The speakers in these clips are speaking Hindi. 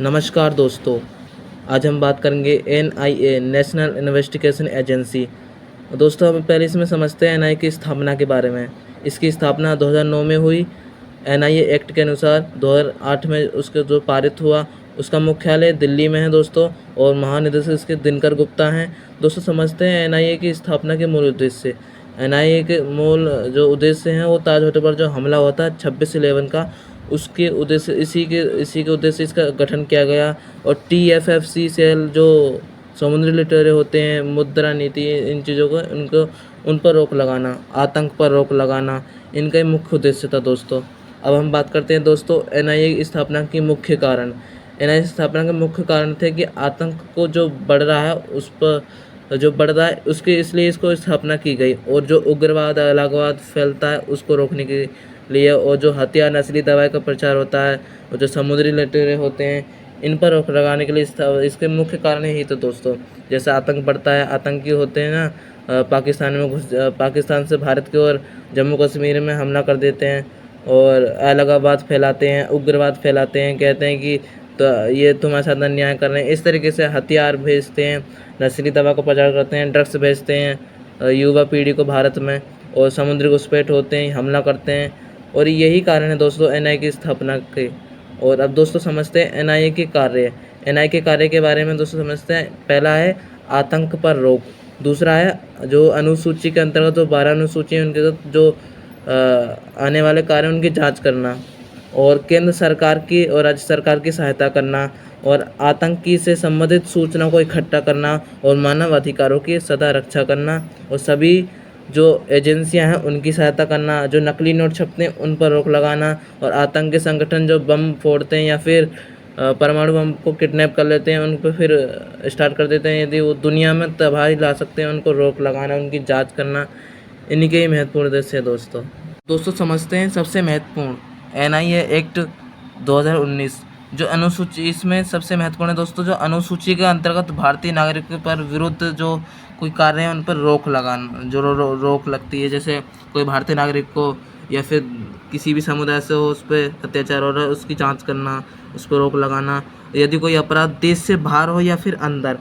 नमस्कार दोस्तों, आज हम बात करेंगे एनआईए नेशनल इन्वेस्टिगेशन एजेंसी। दोस्तों, हम पहले इसमें समझते हैं एनआईए की स्थापना के बारे में। इसकी स्थापना 2009 में हुई। एनआईए एक्ट के अनुसार 2008 में उसके जो पारित हुआ, उसका मुख्यालय दिल्ली में है दोस्तों, और महानिदेशक इसके दिनकर गुप्ता हैं। दोस्तों, समझते हैं एनआईए की स्थापना के मूल उद्देश्य। एनआईए के मूल जो उद्देश्य हैं वो ताज होटल पर जो हमला हुआ था 26/11 का, उसके उद्देश्य इसी के उद्देश्य से इसका गठन किया गया। और टीएफएफसी सेल जो समुद्री लुटेरे होते हैं, मुद्रा नीति, इन चीज़ों को उन पर रोक लगाना, आतंक पर रोक लगाना, इनका ही मुख्य उद्देश्य था दोस्तों। अब हम बात करते हैं दोस्तों एनआईए की स्थापना की मुख्य कारण। एनआईए की स्थापना के मुख्य कारण थे कि आतंक को जो बढ़ रहा है उस पर जो बढ़ रहा है उसके इसलिए इसको स्थापना की गई, और जो उग्रवाद अलगाववाद फैलता है उसको रोकने के लिए, और जो हथियार नस्ली दवाई का प्रचार होता है, और जो समुद्री लुटेरे होते हैं, इन पर रोक लगाने के लिए इसके मुख्य कारण यही तो दोस्तों। जैसे आतंक बढ़ता है, आतंकी होते हैं ना, पाकिस्तान से भारत की ओर जम्मू कश्मीर में हमला कर देते हैं, और अलगाववाद फैलाते हैं, उग्रवाद फैलाते हैं, कहते हैं कि तो ये तुम्हारे साथ अन्याय कर रहे हैं। इस तरीके से हथियार भेजते हैं, नस्ली दवा का प्रचार करते हैं, ड्रग्स भेजते हैं युवा पीढ़ी को भारत में, और समुद्री घुसपैठ होते हैं, हमला करते हैं। और यही कारण है दोस्तों एनआईए की स्थापना के। और अब दोस्तों समझते हैं एनआईए के कार्य। एनआईए के कार्य के बारे में दोस्तों समझते हैं। पहला है आतंक पर रोक, दूसरा है जो अनुसूची के अंतर्गत जो 12 अनुसूची है उनके तहत जो आने वाले कार्य उनकी जांच करना, और केंद्र सरकार की और राज्य सरकार की सहायता करना, और आतंकी से संबंधित सूचना को इकट्ठा करना, और मानव अधिकारों की सदा रक्षा करना, और सभी जो एजेंसियां हैं उनकी सहायता करना, जो नकली नोट छपते हैं उन पर रोक लगाना, और आतंकी संगठन जो बम फोड़ते हैं या फिर परमाणु बम को किडनैप कर लेते हैं, उन पर फिर स्टार्ट कर देते हैं, यदि वो दुनिया में तबाही ला सकते हैं, उनको रोक लगाना, उनकी जांच करना, इन्हीं के ही महत्वपूर्ण उद्देश्य है दोस्तों समझते हैं सबसे महत्वपूर्ण एनआईए एक्ट 2019 जो अनुसूची, इसमें सबसे महत्वपूर्ण है दोस्तों जो अनुसूची के अंतर्गत भारतीय नागरिकों पर विरुद्ध जो कोई कार्य है उन पर रोक लगाना, जो रोक लगती है। जैसे कोई भारतीय नागरिक को या फिर किसी भी समुदाय से हो उस पर अत्याचार हो रहा है, उसकी जांच करना, उस पर रोक लगाना। यदि कोई अपराध देश से बाहर हो या फिर अंदर,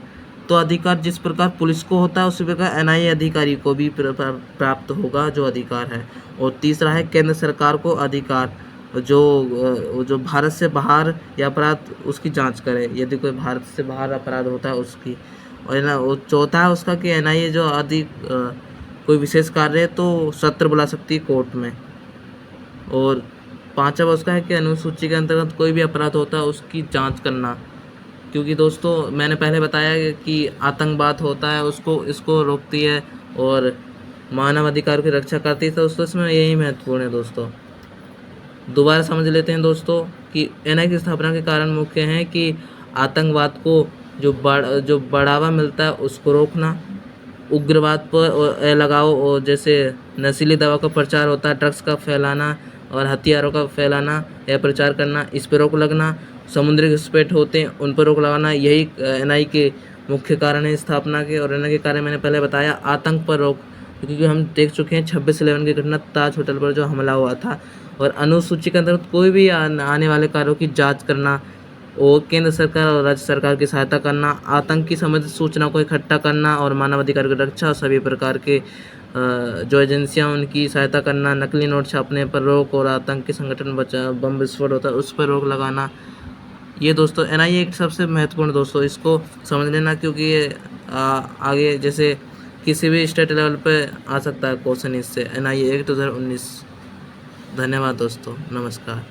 तो अधिकार जिस प्रकार पुलिस को होता है उसी प्रकार एनआईए अधिकारी को भी प्राप्त होगा जो अधिकार है। और तीसरा है केंद्र सरकार को अधिकार, जो भारत से बाहर या अपराध उसकी जांच करे, यदि कोई भारत से बाहर अपराध होता है उसकी। और ना वो चौथा है उसका कि एनआईए जो कोई विशेष कार्य है तो सत्र बुला सकती है कोर्ट में। और पांचवा उसका है कि अनुसूची के अंतर्गत कोई भी अपराध होता है उसकी जांच करना, क्योंकि दोस्तों मैंने पहले बताया कि आतंकवाद होता है इसको रोकती है और मानव अधिकार की रक्षा करती है, तो दोस्तों इसमें यही महत्वपूर्ण है दोस्तों। दोबारा समझ लेते हैं दोस्तों कि एनआईए की स्थापना के कारण मुख्य हैं कि आतंकवाद को जो बढ़ावा मिलता है उसको रोकना, उग्रवाद पर लगाओ, और जैसे नशीली दवा का प्रचार होता है, ड्रग्स का फैलाना और हथियारों का फैलाना या प्रचार करना, इस पर रोक लगना, समुद्री घुसपैठ होते हैं उन पर रोक लगाना, यही एनआईए के मुख्य कारण है स्थापना के। और एनआईए के कारण मैंने पहले बताया आतंक पर रोक, क्योंकि हम देख चुके हैं 26/11 की घटना, ताज होटल पर जो हमला हुआ था। और अनुसूची के अंतर्गत कोई भी आने वाले कार्यों की जांच करना, और केंद्र सरकार और राज्य सरकार की सहायता करना, आतंक की संबंधित सूचना को इकट्ठा करना, और मानव अधिकार की रक्षा, और सभी प्रकार के जो एजेंसियां उनकी सहायता करना, नकली नोट छापने पर रोक, और आतंकी संगठन बम विस्फोट होता है उस पर रोक लगाना। ये दोस्तों एनआईए एक सबसे महत्वपूर्ण दोस्तों, इसको समझ लेना, क्योंकि ये आगे जैसे किसी भी स्टेट लेवल पे आ सकता है क्वेश्चन इससे। NIA act 2019। धन्यवाद दोस्तों, नमस्कार।